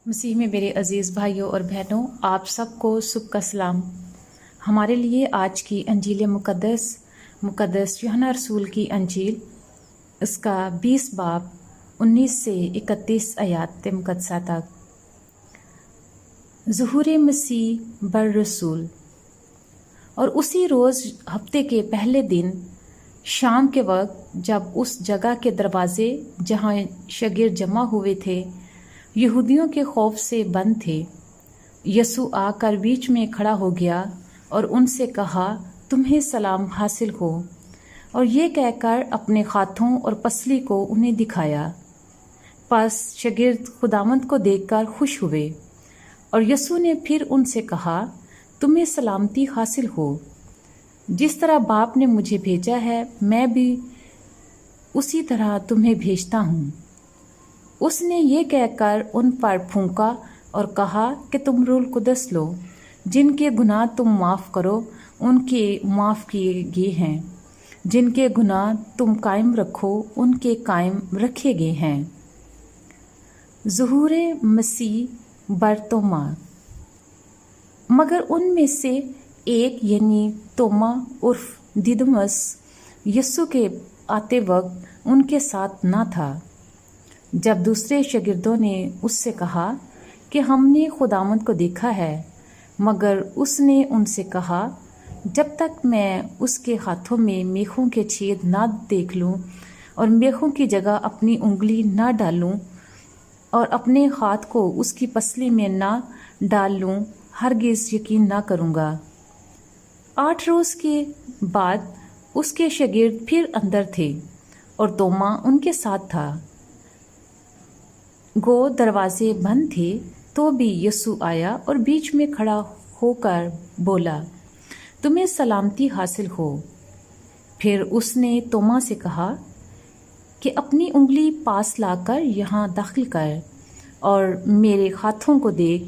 مسیح میں میرے عزیز بھائیوں اور بہنوں، آپ سب کو صبح کا سلام۔ ہمارے لیے آج کی انجیل مقدس یوحنا رسول کی انجیل، اس کا 20 باب 19 سے 31 آیات مقدسہ تک۔ ظہور مسیح بر رسول۔ اور اسی روز ہفتے کے پہلے دن شام کے وقت، جب اس جگہ کے دروازے جہاں شاگرد جمع ہوئے تھے یہودیوں کے خوف سے بند تھے، یسوع آ کر بیچ میں کھڑا ہو گیا اور ان سے کہا، تمہیں سلام حاصل ہو، اور یہ کہہ کر اپنے ہاتھوں اور پسلی کو انہیں دکھایا۔ پس شاگرد خداوند کو دیکھ کر خوش ہوئے، اور یسوع نے پھر ان سے کہا، تمہیں سلامتی حاصل ہو، جس طرح باپ نے مجھے بھیجا ہے میں بھی اسی طرح تمہیں بھیجتا ہوں۔ اس نے یہ کہہ کر ان پر پھونکا اور کہا کہ تم روح القدس لو، جن کے گناہ تم معاف کرو ان کے معاف کیے گئے ہیں، جن کے گناہ تم قائم رکھو ان کے قائم رکھے گئے ہیں۔ ظہور مسیح بر توما۔ مگر ان میں سے ایک یعنی توما عرف دیدمس یسوع کے آتے وقت ان کے ساتھ نہ تھا۔ جب دوسرے شاگردوں نے اس سے کہا کہ ہم نے خداوند کو دیکھا ہے، مگر اس نے ان سے کہا، جب تک میں اس کے ہاتھوں میں میخوں کے چھید نہ دیکھ لوں اور میخوں کی جگہ اپنی انگلی نہ ڈالوں اور اپنے ہاتھ کو اس کی پسلی میں نہ ڈال لوں، ہرگز یقین نہ کروں گا۔ 8 روز کے بعد اس کے شاگرد پھر اندر تھے اور توما ان کے ساتھ تھا۔ گو دروازے بند تھے تو بھی یسوع آیا اور بیچ میں کھڑا ہو کر بولا، تمہیں سلامتی حاصل ہو۔ پھر اس نے توما سے کہا کہ اپنی انگلی پاس لا کر یہاں داخل کر اور میرے ہاتھوں کو دیکھ،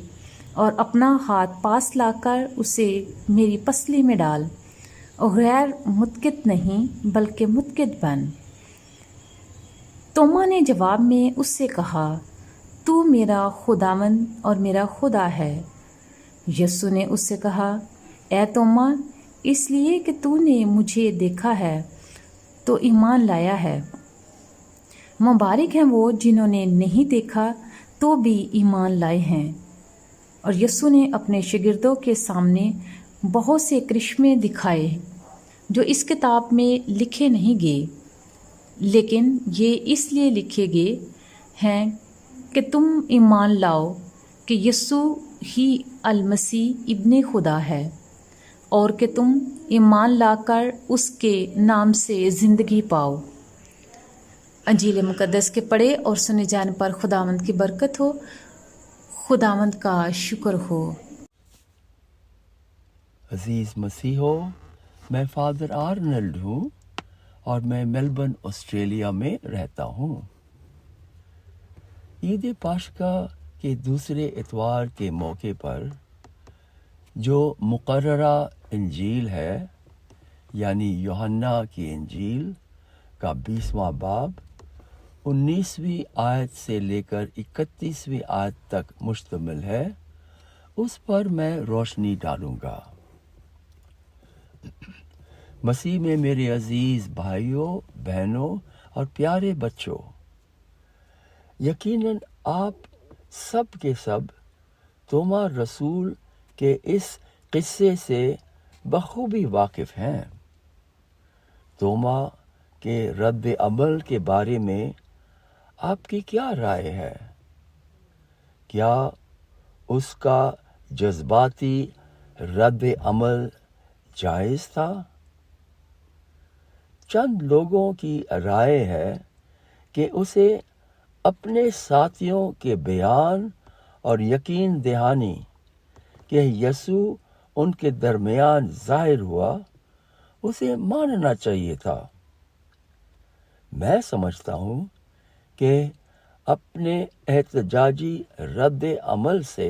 اور اپنا ہاتھ پاس لا کر اسے میری پسلی میں ڈال، اور غیر متقد نہیں بلکہ متقد بن۔ توما نے جواب میں اس سے کہا، تو میرا خداوند اور میرا خدا ہے۔ یسوع نے اس سے کہا، اے توما، اس لیے کہ تو نے مجھے دیکھا ہے تو ایمان لایا ہے۔ مبارک ہیں وہ جنہوں نے نہیں دیکھا تو بھی ایمان لائے ہیں۔ اور یسوع نے اپنے شاگردوں کے سامنے بہت سے کرشمے دکھائے جو اس کتاب میں لکھے نہیں گئے، لیکن یہ اس لیے لکھے گئے ہیں کہ تم ایمان لاؤ کہ یسوع ہی المسیح ابن خدا ہے، اور کہ تم ایمان لا کر اس کے نام سے زندگی پاؤ۔ انجیل مقدس کے پڑھے اور سنے جانے پر خداوند کی برکت ہو۔ خداوند کا شکر ہو۔ عزیز مسیحو، میں فادر آرنلڈ ہوں اور میں میلبرن آسٹریلیا میں رہتا ہوں۔ عید پاشکا کے دوسرے اتوار کے موقع پر جو مقررہ انجیل ہے، یعنی یوحنا کی انجیل کا 20واں باب 19ویں آیت سے لے کر 31ویں آیت تک مشتمل ہے، اس پر میں روشنی ڈالوں گا۔ مسیح میں میرے عزیز بھائیوں، بہنوں اور پیارے بچوں، یقیناً آپ سب کے سب توما رسول کے اس قصے سے بخوبی واقف ہیں۔ توما کے رد عمل کے بارے میں آپ کی کیا رائے ہے؟ کیا اس کا جذباتی رد عمل جائز تھا؟ چند لوگوں کی رائے ہے کہ اسے اپنے ساتھیوں کے بیان اور یقین دہانی کہ یسوع ان کے درمیان ظاہر ہوا، اسے ماننا چاہیے تھا۔ میں سمجھتا ہوں کہ اپنے احتجاجی رد عمل سے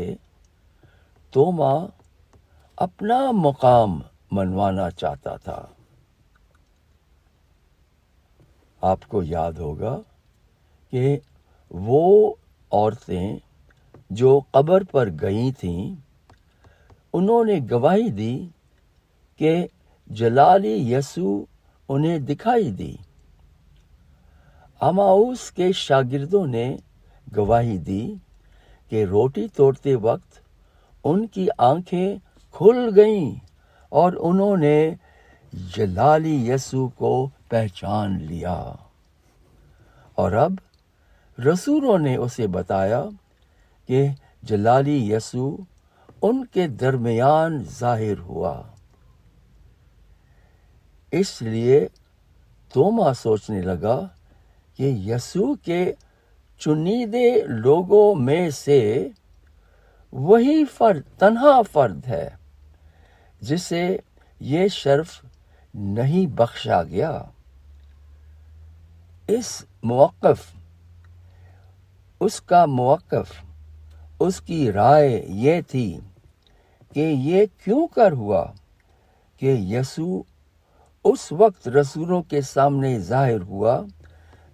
توما اپنا مقام منوانا چاہتا تھا۔ آپ کو یاد ہوگا کہ وہ عورتیں جو قبر پر گئی تھیں انہوں نے گواہی دی کہ جلالی یسوع انہیں دکھائی دی۔ اماؤس کے شاگردوں نے گواہی دی کہ روٹی توڑتے وقت ان کی آنکھیں کھل گئیں اور انہوں نے جلالی یسوع کو پہچان لیا۔ اور اب رسولوں نے اسے بتایا کہ جلالی یسوع ان کے درمیان ظاہر ہوا۔ اس لیے توما سوچنے لگا کہ یسوع کے چنیدے لوگوں میں سے وہی تنہا فرد ہے جسے یہ شرف نہیں بخشا گیا۔ اس کی رائے یہ تھی کہ یہ کیوں کر ہوا کہ یسوع اس وقت رسولوں کے سامنے ظاہر ہوا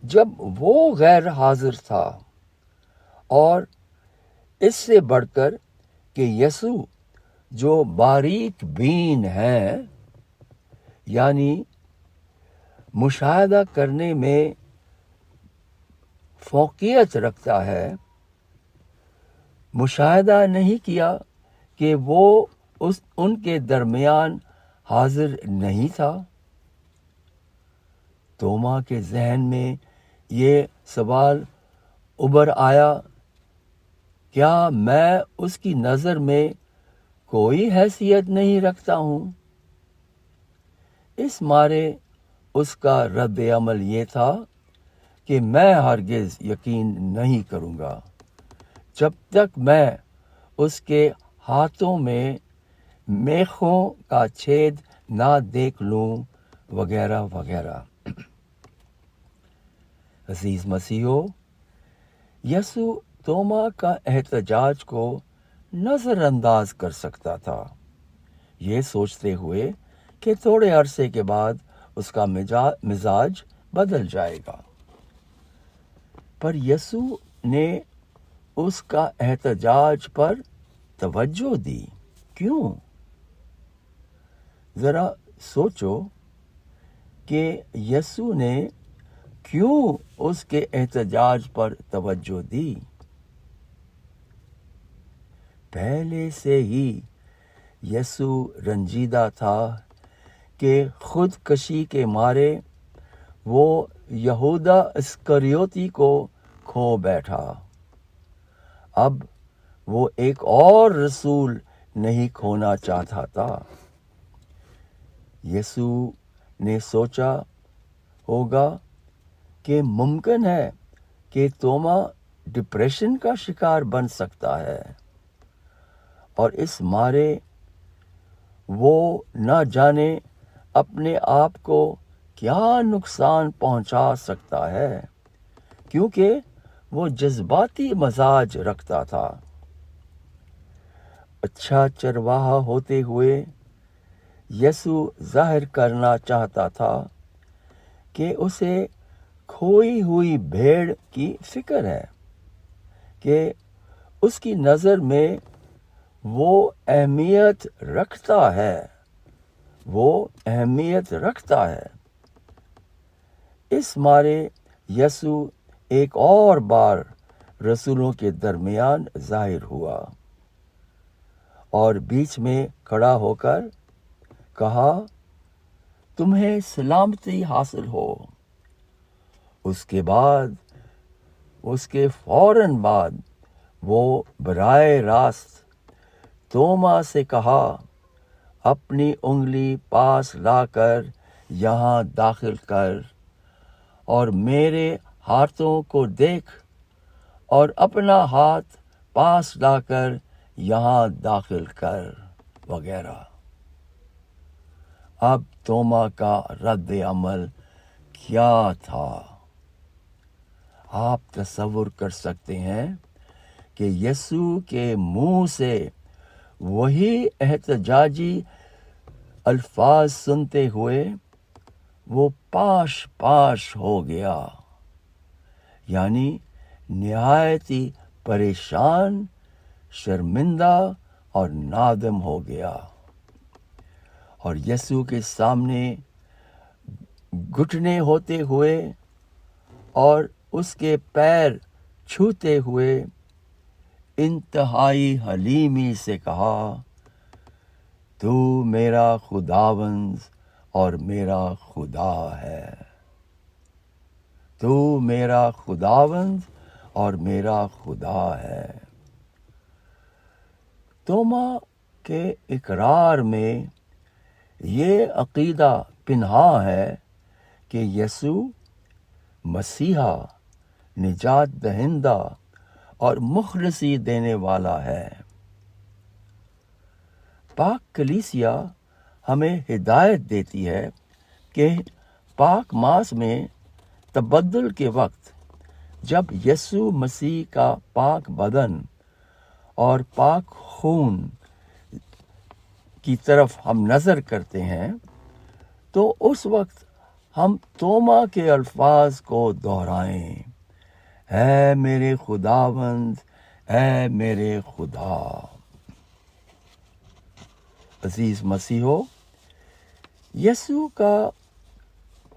جب وہ غیر حاضر تھا، اور اس سے بڑھ کر کہ یسوع جو باریک بین ہیں، یعنی مشاہدہ کرنے میں فوقیت رکھتا ہے، مشاہدہ نہیں کیا کہ وہ ان کے درمیان حاضر نہیں تھا۔ توما کے ذہن میں یہ سوال ابھر آیا، کیا میں اس کی نظر میں کوئی حیثیت نہیں رکھتا ہوں؟ اس مارے اس کا رد عمل یہ تھا کہ میں ہرگز یقین نہیں کروں گا جب تک میں اس کے ہاتھوں میں میخوں کا چھید نہ دیکھ لوں، وغیرہ وغیرہ۔ عزیز مسیحو، یسوع توما کا احتجاج کو نظر انداز کر سکتا تھا، یہ سوچتے ہوئے کہ تھوڑے عرصے کے بعد اس کا مزاج بدل جائے گا، پر یسوع نے اس کا احتجاج پر توجہ دی۔ کیوں؟ ذرا سوچو کہ یسوع نے کیوں اس کے احتجاج پر توجہ دی؟ پہلے سے ہی یسوع رنجیدہ تھا کہ خودکشی کے مارے وہ یہودا اسکریوتی کو کھو بیٹھا۔ اب وہ ایک اور رسول نہیں کھونا چاہتا تھا۔ یسوع نے سوچا ہوگا کہ ممکن ہے کہ توما ڈپریشن کا شکار بن سکتا ہے، اور اس مارے وہ نہ جانے اپنے آپ کو کیا نقصان پہنچا سکتا ہے، کیونکہ وہ جذباتی مزاج رکھتا تھا۔ اچھا چرواہا ہوتے ہوئے یسوع ظاہر کرنا چاہتا تھا کہ اسے کھوئی ہوئی بھیڑ کی فکر ہے، کہ اس کی نظر میں وہ اہمیت رکھتا ہے۔ اس مارے یسوع ایک اور بار رسولوں کے درمیان ظاہر ہوا اور بیچ میں کھڑا ہو کر کہا، تمہیں سلامتی حاصل ہو۔ اس کے فوراً بعد وہ براہ راست توما سے کہا، اپنی انگلی پاس لا کر یہاں داخل کر اور میرے ہاتھوں کو دیکھ، اور اپنا ہاتھ پاس لا کر یہاں داخل کر، وغیرہ۔ اب توما کا رد عمل کیا تھا؟ آپ تصور کر سکتے ہیں کہ یسوع کے منہ سے وہی احتجاجی الفاظ سنتے ہوئے وہ پاش پاش ہو گیا، یعنی نہایت ہی پریشان شرمندہ اور نادم ہو گیا اور یسوع کے سامنے گھٹنے ہوتے ہوئے اور اس کے پیر چھوتے ہوئے انتہائی حلیمی سے کہا، تو میرا خداوند اور میرا خدا ہے، تو میرا خداوند اور میرا خدا ہے۔ توما کے اقرار میں یہ عقیدہ پنہاں ہے کہ یسوع مسیحا، نجات دہندہ اور مخلصی دینے والا ہے۔ پاک کلیسیا ہمیں ہدایت دیتی ہے کہ پاک ماس میں تبدل کے وقت جب یسوع مسیح کا پاک بدن اور پاک خون کی طرف ہم نظر کرتے ہیں تو اس وقت ہم توما کے الفاظ کو دہرائیں، اے میرے خداوند، اے میرے خدا۔ عزیز مسیحو، یسوع کا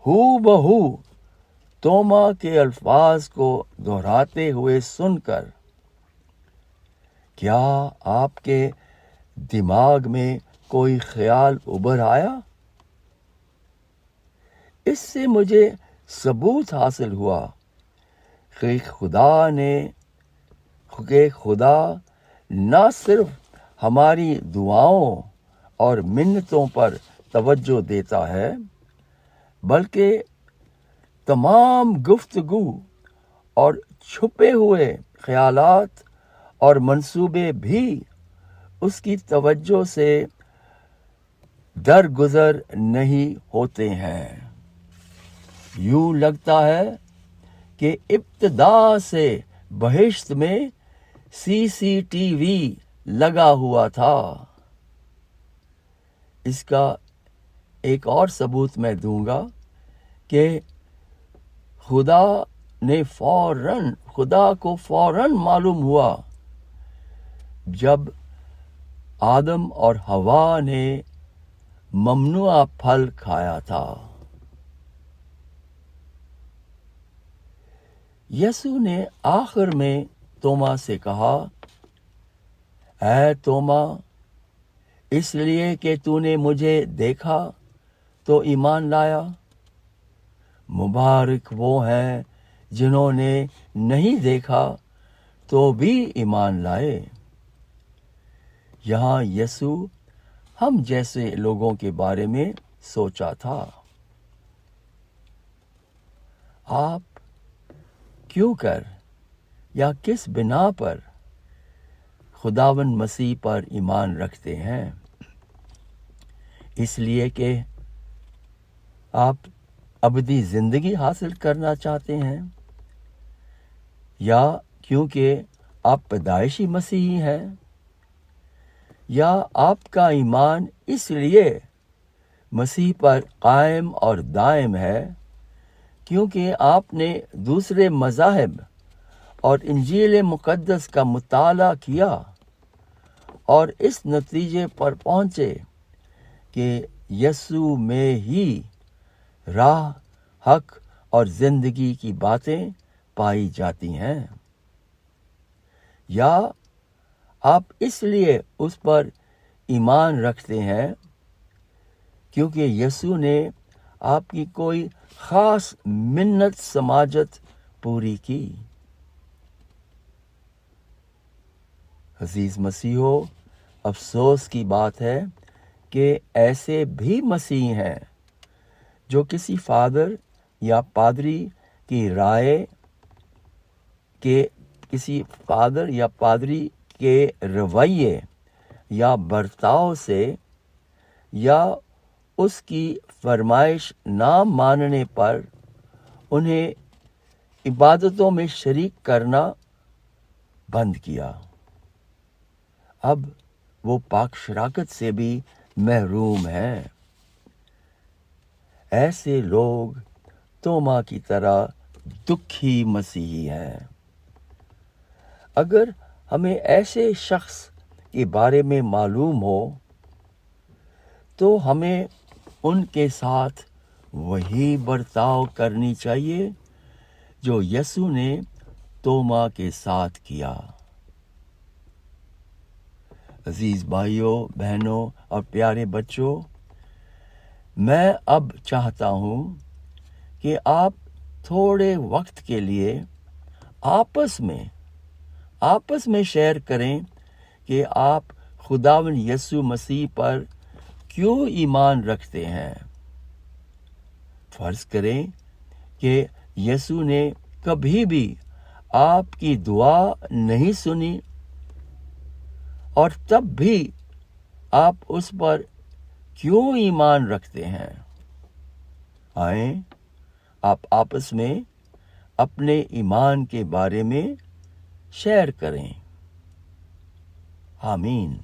ہو بہو توما کے الفاظ کو دہراتے ہوئے سن کر کیا آپ کے دماغ میں کوئی خیال ابھر آیا؟ اس سے مجھے ثبوت حاصل ہوا کہ خدا نہ صرف ہماری دعاؤں اور منتوں پر توجہ دیتا ہے بلکہ تمام گفتگو اور چھپے ہوئے خیالات اور منصوبے بھی اس کی توجہ سے درگزر نہیں ہوتے ہیں۔ یوں لگتا ہے کہ ابتدا سے بہشت میں CCTV لگا ہوا تھا۔ اس کا ایک اور ثبوت میں دوں گا کہ خدا کو فوراً معلوم ہوا جب آدم اور حوا نے ممنوع پھل کھایا تھا۔ یسوع نے آخر میں توما سے کہا، اے توما، اس لیے کہ تو نے مجھے دیکھا تو ایمان لایا؟ مبارک وہ ہیں جنہوں نے نہیں دیکھا تو بھی ایمان لائے۔ یہاں یسوع ہم جیسے لوگوں کے بارے میں سوچا تھا۔ آپ کیوں کر یا کس بنا پر خداوند مسیح پر ایمان رکھتے ہیں؟ اس لیے کہ آپ ابدی زندگی حاصل کرنا چاہتے ہیں، یا کیونکہ آپ پیدائشی مسیحی ہیں، یا آپ کا ایمان اس لیے مسیح پر قائم اور دائم ہے کیونکہ آپ نے دوسرے مذاہب اور انجیل مقدس کا مطالعہ کیا اور اس نتیجے پر پہنچے کہ یسوع میں ہی راہ، حق اور زندگی کی باتیں پائی جاتی ہیں؟ یا آپ اس لیے اس پر ایمان رکھتے ہیں کیونکہ یسوع نے آپ کی کوئی خاص منت سماجت پوری کی؟ عزیز مسیحو، افسوس کی بات ہے کہ ایسے بھی مسیح ہیں جو کسی فادر یا پادری کی رائے کے رویے یا برتاؤ سے یا اس کی فرمائش نہ ماننے پر انہیں عبادتوں میں شریک کرنا بند کیا۔ اب وہ پاک شراکت سے بھی محروم ہیں۔ ایسے لوگ توما کی طرح دکھی مسیحی ہیں۔ اگر ہمیں ایسے شخص کے بارے میں معلوم ہو تو ہمیں ان کے ساتھ وہی برتاؤ کرنی چاہیے جو یسوع نے توما کے ساتھ کیا۔ عزیز بھائیوں، بہنوں اور پیارے بچوں، میں اب چاہتا ہوں کہ آپ تھوڑے وقت کے لیے آپس میں شیئر کریں کہ آپ خداوند یسوع مسیح پر کیوں ایمان رکھتے ہیں۔ فرض کریں کہ یسوع نے کبھی بھی آپ کی دعا نہیں سنی اور تب بھی آپ اس پر کیوں ایمان رکھتے ہیں؟ آئیں آپ آپس میں اپنے ایمان کے بارے میں شیئر کریں۔ آمین۔